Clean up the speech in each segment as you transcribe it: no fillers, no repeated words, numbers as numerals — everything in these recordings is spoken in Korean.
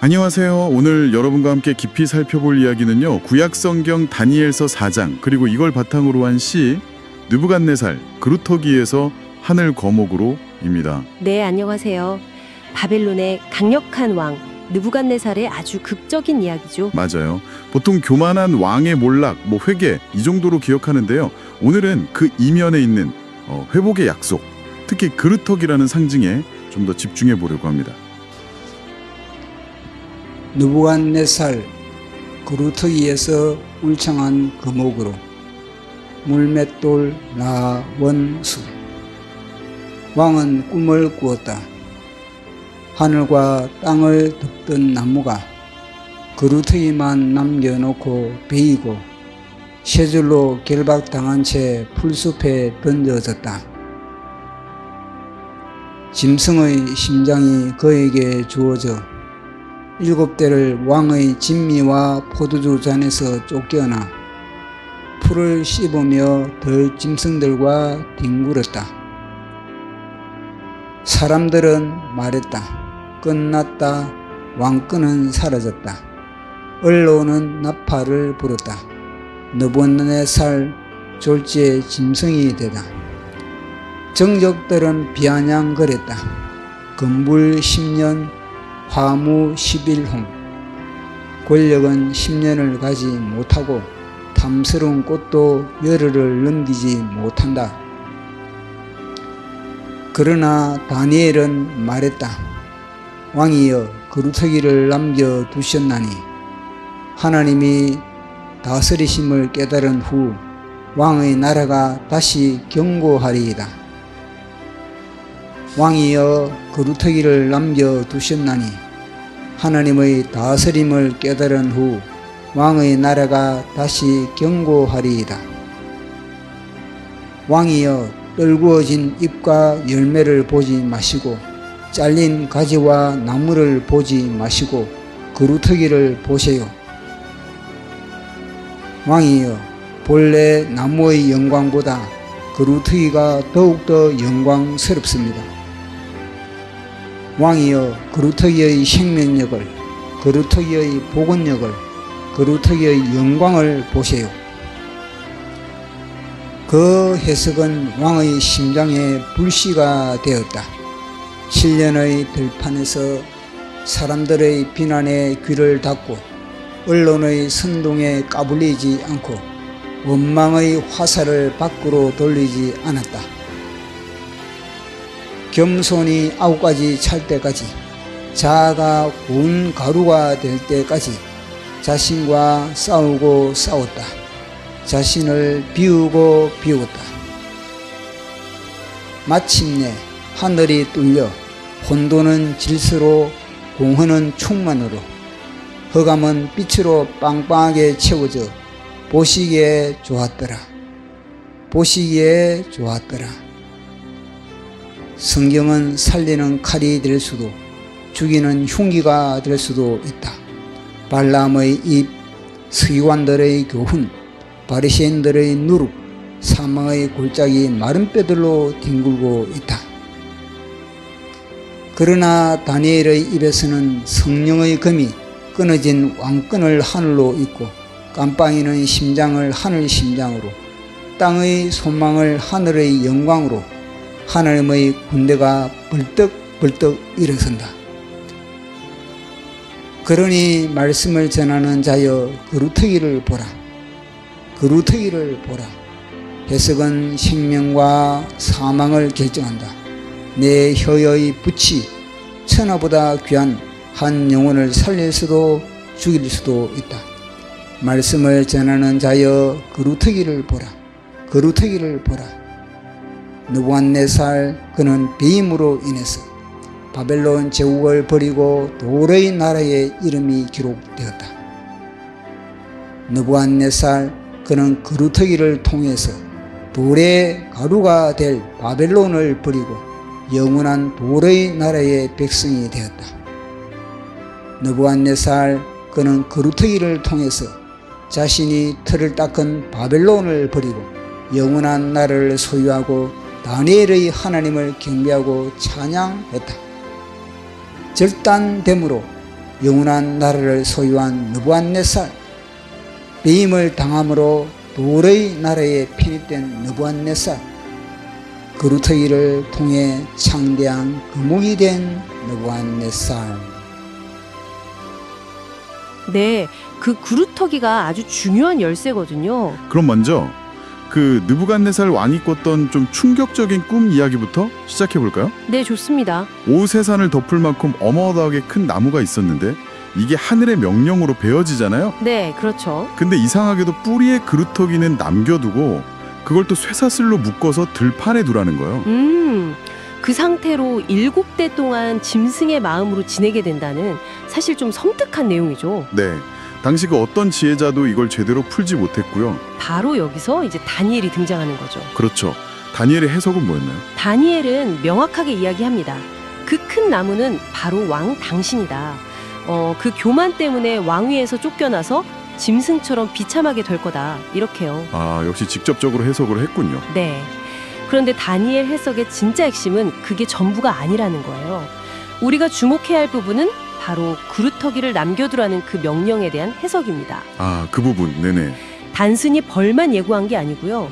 안녕하세요. 오늘 여러분과 함께 깊이 살펴볼 이야기는요. 구약성경 다니엘서 4장 그리고 이걸 바탕으로 한 시 느부갓네살 그루터기에서 하늘 거목으로입니다. 네, 안녕하세요. 바벨론의 강력한 왕 느부갓네살의 아주 극적인 이야기죠. 맞아요. 보통 교만한 왕의 몰락, 회개 이 정도로 기억하는데요. 오늘은 그 이면에 있는 회복의 약속, 특히 그루터기라는 상징에 좀 더 집중해 보려고 합니다. 느부갓네살 그루터기에서 울창한 거목으로 물맷돌 라원수. 왕은 꿈을 꾸었다. 하늘과 땅을 덮던 나무가 그루터기만 남겨놓고 베이고 세 줄로 결박당한 채 풀숲에 던져졌다. 짐승의 심장이 그에게 주어져 7대를 왕의 진미와 포도주 잔에서 쫓겨나 풀을 씹으며 덜 짐승들과 뒹굴었다. 사람들은 말했다. 끝났다. 왕권은 사라졌다. 언론은 나팔을 불었다. 느부갓네살 졸지에 짐승이 되다. 정적들은 비아냥거렸다. 건불 10년 화무 11홍. 권력은 10년을 가지 못하고 탐스러운 꽃도 열흘을 넘기지 못한다. 그러나 다니엘은 말했다. 왕이여, 그루터기를 남겨두셨나니 하나님이 다스리심을 깨달은 후 왕의 나라가 다시 견고하리이다. 왕이여, 그루터기를 남겨두셨나니 하나님의 다스림을 깨달은 후 왕의 나라가 다시 견고하리이다. 왕이여, 떨구어진 잎과 열매를 보지 마시고 잘린 가지와 나무를 보지 마시고 그루터기를 보세요. 왕이여, 본래 나무의 영광보다 그루터기가 더욱더 영광스럽습니다. 왕이여, 그루터기의 생명력을, 그루터기의 복원력을, 그루터기의 영광을 보세요. 그 해석은 왕의 심장에 불씨가 되었다. 7년의 들판에서 사람들의 비난에 귀를 닫고 언론의 선동에 까불리지 않고 원망의 화살을 밖으로 돌리지 않았다. 겸손이 9가지 찰 때까지, 자아가 구운 가루가 될 때까지 자신과 싸우고 싸웠다. 자신을 비우고 비웠다. 마침내 하늘이 뚫려 혼돈은 질서로, 공허는 충만으로, 흑암은 빛으로 빵빵하게 채워져 보시기에 좋았더라. 보시기에 좋았더라. 성경은 살리는 칼이 될 수도 죽이는 흉기가 될 수도 있다. 발람의 입, 서기관들의 교훈, 바리새인들의 누룩, 사망의 골짜기 마른 뼈들로 뒹굴고 있다. 그러나 다니엘의 입에서는 성령의 검이 끊어진 왕권을 하늘로 잇고 깜빵이는 심장을 하늘 심장으로, 땅의 소망을 하늘의 영광으로 하나님의 군대가 벌떡벌떡 일어선다. 그러니 말씀을 전하는 자여, 그루터기를 보라. 그루터기를 보라. 해석은 생명과 사망을 결정한다. 내 혀의 붓이 천하보다 귀한 한 영혼을 살릴 수도 죽일 수도 있다. 말씀을 전하는 자여, 그루터기를 보라. 그루터기를 보라. 느부갓네살 그는 배임으로 인해서 바벨론 제국을 버리고 돌의 나라의 이름이 기록되었다. 느부갓네살 그는 그루터기를 통해서 돌의 가루가 될 바벨론을 버리고 영원한 돌의 나라의 백성이 되었다. 느부갓네살 그는 그루터기를 통해서 자신이 틀을 닦은 바벨론을 버리고 영원한 나라를 소유하고 다니엘의 하나님을 경배하고 찬양했다. 절단됨으로 영원한 나라를 소유한 느부갓네살, 배임을 당함으로 돌의 나라에 편입된 느부갓네살, 그루터기를 통해 창대한 금웅이 된 느부갓네살. 네, 그 그루터기가 아주 중요한 열쇠거든요. 그럼 먼저 그 느부갓네살 왕이 꿨던 좀 충격적인 꿈 이야기부터 시작해 볼까요? 네, 좋습니다. 오세산을 덮을 만큼 어마어마하게 큰 나무가 있었는데 이게 하늘의 명령으로 베어지잖아요. 네, 그렇죠. 근데 이상하게도 뿌리에 그루터기는 남겨두고 그걸 또 쇠사슬로 묶어서 들판에 두라는 거예요. 그 상태로 7대 동안 짐승의 마음으로 지내게 된다는 사실 좀 섬뜩한 내용이죠. 네, 당시 그 어떤 지혜자도 이걸 제대로 풀지 못했고요. 바로 여기서 이제 다니엘이 등장하는 거죠. 그렇죠. 다니엘의 해석은 뭐였나요? 다니엘은 명확하게 이야기합니다. 그 큰 나무는 바로 왕 당신이다. 그 교만 때문에 왕위에서 쫓겨나서 짐승처럼 비참하게 될 거다. 이렇게요. 아, 역시 직접적으로 해석을 했군요. 네. 그런데 다니엘 해석의 진짜 핵심은 그게 전부가 아니라는 거예요. 우리가 주목해야 할 부분은 바로 그루터기를 남겨두라는 그 명령에 대한 해석입니다. 아, 그 부분, 네네. 단순히 벌만 예고한 게 아니고요.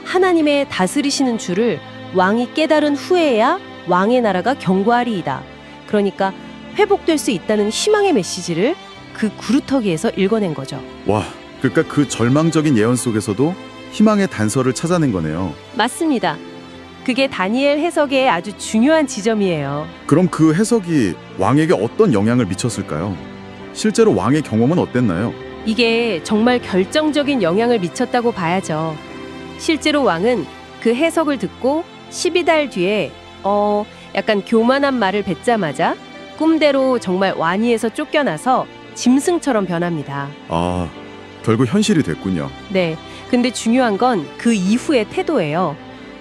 하나님의 다스리시는 줄을 왕이 깨달은 후에야 왕의 나라가 견고하리이다. 그러니까 회복될 수 있다는 희망의 메시지를 그 그루터기에서 읽어낸 거죠. 와, 그러니까 그 절망적인 예언 속에서도 희망의 단서를 찾아낸 거네요. 맞습니다. 그게 다니엘 해석의 아주 중요한 지점이에요. 그럼 그 해석이 왕에게 어떤 영향을 미쳤을까요? 실제로 왕의 경험은 어땠나요? 이게 정말 결정적인 영향을 미쳤다고 봐야죠. 실제로 왕은 그 해석을 듣고 12달 뒤에 약간 교만한 말을 뱉자마자 꿈대로 정말 왕위에서 쫓겨나서 짐승처럼 변합니다. 아, 결국 현실이 됐군요. 네, 근데 중요한 건 그 이후의 태도예요.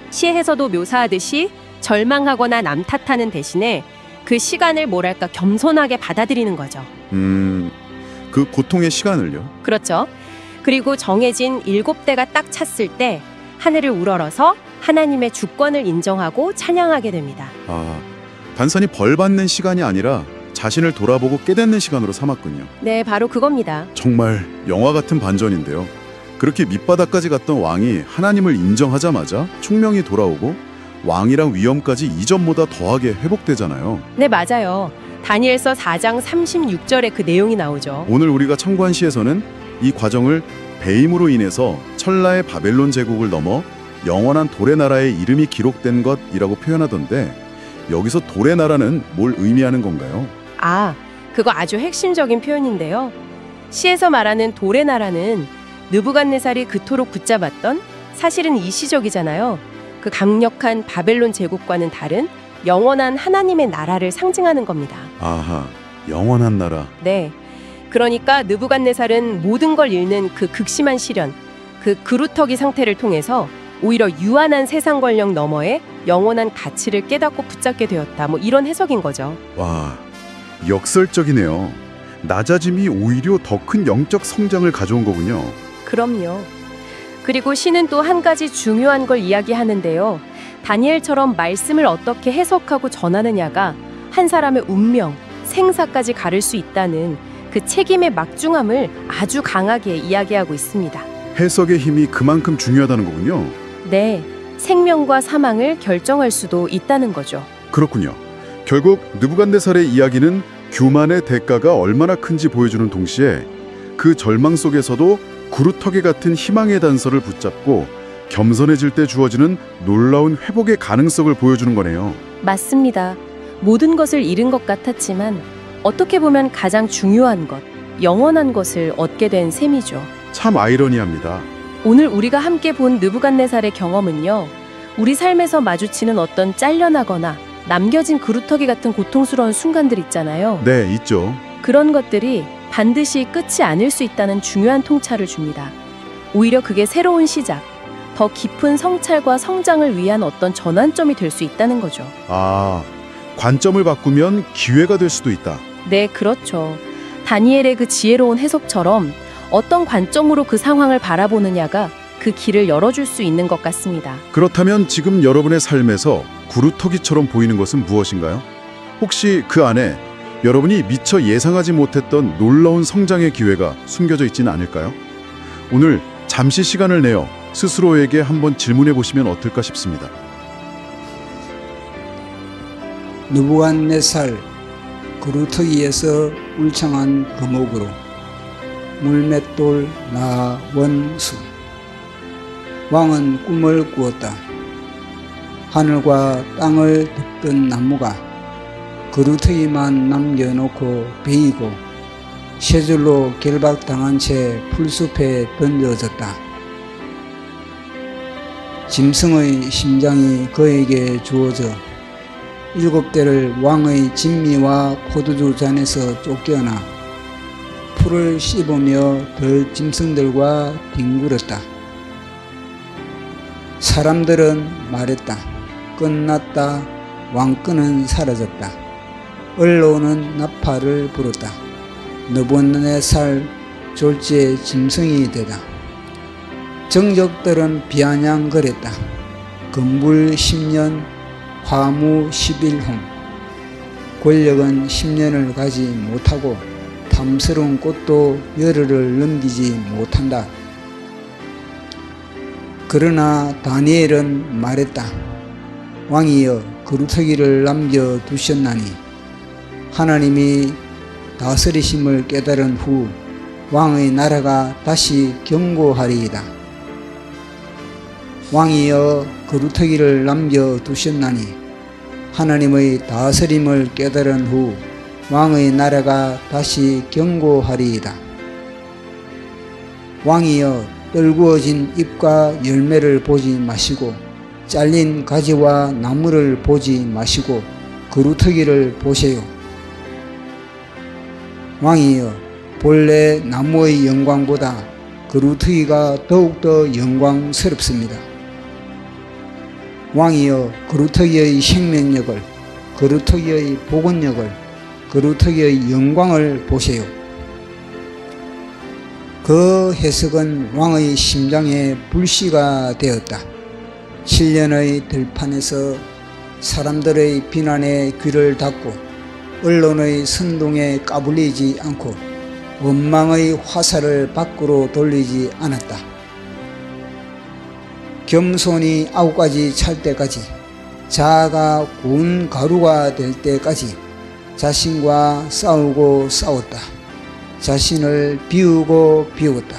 시에서도 묘사하듯이 절망하거나 남 탓하는 대신에 그 시간을 뭐랄까 겸손하게 받아들이는 거죠. 그 고통의 시간을요? 그렇죠. 그리고 정해진 7대가 딱 찼을 때 하늘을 우러러서 하나님의 주권을 인정하고 찬양하게 됩니다. 아, 단순히 벌 받는 시간이 아니라 자신을 돌아보고 깨닫는 시간으로 삼았군요. 네, 바로 그겁니다. 정말 영화 같은 반전인데요. 그렇게 밑바닥까지 갔던 왕이 하나님을 인정하자마자 총명이 돌아오고 왕이랑 위엄까지 이전보다 더하게 회복되잖아요. 네, 맞아요. 다니엘서 4장 36절에 그 내용이 나오죠. 오늘 우리가 참고한 시에서는 이 과정을 배임으로 인해서 철라의 바벨론 제국을 넘어 영원한 돌의 나라의 이름이 기록된 것이라고 표현하던데 여기서 돌의 나라는 뭘 의미하는 건가요? 아, 그거 아주 핵심적인 표현인데요. 시에서 말하는 돌의 나라는 느부갓네살이 그토록 붙잡았던 사실은 일시적이잖아요. 그 강력한 바벨론 제국과는 다른 영원한 하나님의 나라를 상징하는 겁니다. 아하, 영원한 나라. 네, 그러니까 느부갓네살은 모든 걸 잃는 그 극심한 시련, 그 그루터기 상태를 통해서 오히려 유한한 세상 권력 너머에 영원한 가치를 깨닫고 붙잡게 되었다. 뭐 이런 해석인 거죠. 와, 역설적이네요. 낮아짐이 오히려 더 큰 영적 성장을 가져온 거군요. 그럼요. 그리고 시는 또 한 가지 중요한 걸 이야기하는데요. 다니엘처럼 말씀을 어떻게 해석하고 전하느냐가 한 사람의 운명, 생사까지 가를 수 있다는 그 책임의 막중함을 아주 강하게 이야기하고 있습니다. 해석의 힘이 그만큼 중요하다는 거군요. 네, 생명과 사망을 결정할 수도 있다는 거죠. 그렇군요. 결국 느부갓네살의 이야기는 교만의 대가가 얼마나 큰지 보여주는 동시에 그 절망 속에서도 구루터기 같은 희망의 단서를 붙잡고 겸손해질 때 주어지는 놀라운 회복의 가능성을 보여주는 거네요. 맞습니다. 모든 것을 잃은 것 같았지만 어떻게 보면 가장 중요한 것, 영원한 것을 얻게 된 셈이죠. 참 아이러니합니다. 오늘 우리가 함께 본 느부갓네살의 경험은요, 우리 삶에서 마주치는 어떤 잘려나거나 남겨진 그루터기 같은 고통스러운 순간들 있잖아요. 네, 있죠. 그런 것들이 반드시 끝이 아닐 수 있다는 중요한 통찰을 줍니다. 오히려 그게 새로운 시작, 더 깊은 성찰과 성장을 위한 어떤 전환점이 될 수 있다는 거죠. 아, 관점을 바꾸면 기회가 될 수도 있다. 네, 그렇죠. 다니엘의 그 지혜로운 해석처럼 어떤 관점으로 그 상황을 바라보느냐가 그 길을 열어줄 수 있는 것 같습니다. 그렇다면 지금 여러분의 삶에서 구루터기처럼 보이는 것은 무엇인가요? 혹시 그 안에 여러분이 미처 예상하지 못했던 놀라운 성장의 기회가 숨겨져 있지는 않을까요? 오늘 잠시 시간을 내어 스스로에게 한번 질문해 보시면 어떨까 싶습니다. 느부갓네살 그루터기에서 울창한 거목으로 물맷돌 나원수. 왕은 꿈을 꾸었다. 하늘과 땅을 덮던 나무가 그루터기만 남겨놓고 베이고 세 줄로 결박당한 채 풀숲에 던져졌다. 짐승의 심장이 그에게 주어져 7대를 왕의 진미와 포도주 잔에서 쫓겨나 풀을 씹으며 덜 짐승들과 뒹굴었다. 사람들은 말했다. 끝났다. 왕권은 사라졌다. 언론은 나팔을 불었다. 느부갓네살 졸지에 짐승이 되다. 정적들은 비아냥거렸다. 건불 10년 화무 11홍. 권력은 10년을 가지 못하고 탐스러운 꽃도 열흘을 넘기지 못한다. 그러나 다니엘은 말했다. 왕이여 그루터기를 남겨두셨나니 하나님이 다스리심을 깨달은 후 왕의 나라가 다시 견고하리이다. 왕이여 그루터기를 남겨두셨나니 하나님의 다스림을 깨달은 후 왕의 나라가 다시 견고하리이다. 왕이여 떨구어진 잎과 열매를 보지 마시고 잘린 가지와 나무를 보지 마시고 그루터기를 보세요. 왕이여 본래 나무의 영광보다 그루터기가 더욱더 영광스럽습니다. 왕이여 그루터기의 생명력을, 그루터기의 복원력을, 그루터기의 영광을 보세요. 그 해석은 왕의 심장에 불씨가 되었다. 7년의 들판에서 사람들의 비난에 귀를 닫고 언론의 선동에 까불리지 않고 원망의 화살을 밖으로 돌리지 않았다. 겸손이 아우까지 찰 때까지, 자아가 구운 가루가 될 때까지 자신과 싸우고 싸웠다. 자신을 비우고 비웠다.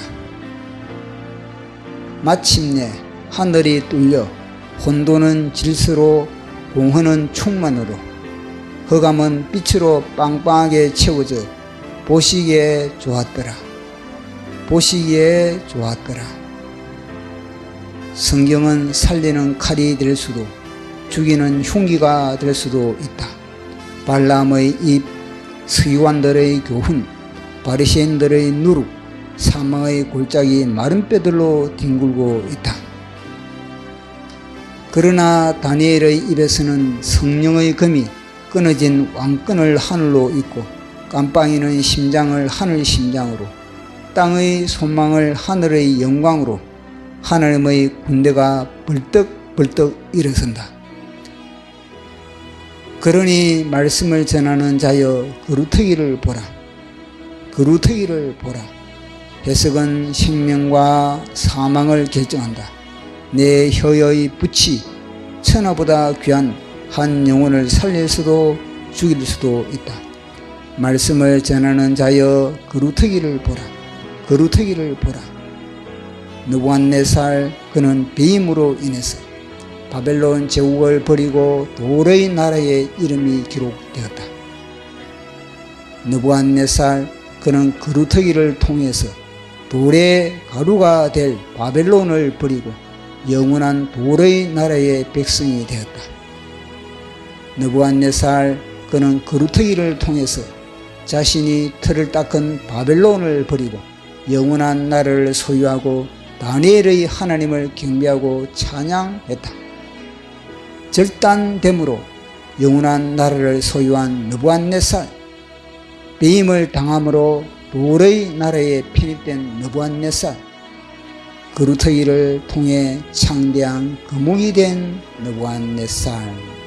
마침내 하늘이 뚫려 혼돈은 질서로, 공허는 충만으로, 흑암은 빛으로 빵빵하게 채워져 보시기에 좋았더라. 보시기에 좋았더라. 성경은 살리는 칼이 될 수도 죽이는 흉기가 될 수도 있다. 발람의 입, 서기관들의 교훈, 바리새인들의 누룩, 사망의 골짜기 마른 뼈들로 뒹굴고 있다. 그러나 다니엘의 입에서는 성령의 검이 끊어진 왕권을 하늘로 잇고 깜빵이는 심장을 하늘 심장으로, 땅의 소망을 하늘의 영광으로 하나님의 군대가 벌떡벌떡 일어선다. 그러니 말씀을 전하는 자여 그루터기를 보라. 그루터기를 보라. 해석은 생명과 사망을 결정한다. 내 혀의 붓이 천하보다 귀한 한 영혼을 살릴 수도 죽일 수도 있다. 말씀을 전하는 자여 그루터기를 보라. 그루터기를 보라. 느부갓네살 그는 배임으로 인해서 바벨론 제국을 버리고 돌의 나라의 이름이 기록되었다. 느부갓네살 그는 그루터기를 통해서 돌의 가루가 될 바벨론을 버리고 영원한 돌의 나라의 백성이 되었다. 느부갓네살 그는 그루터기를 통해서 자신이 틀을 닦은 바벨론을 버리고 영원한 나라를 소유하고 다니엘의 하나님을 경배하고 찬양했다. 절단됨으로 영원한 나라를 소유한 느부갓네살, 배임을 당함으로 돌의 나라에 편입된 느부갓네살, 그루터기를 통해 창대한 거목이 된 느부갓네살.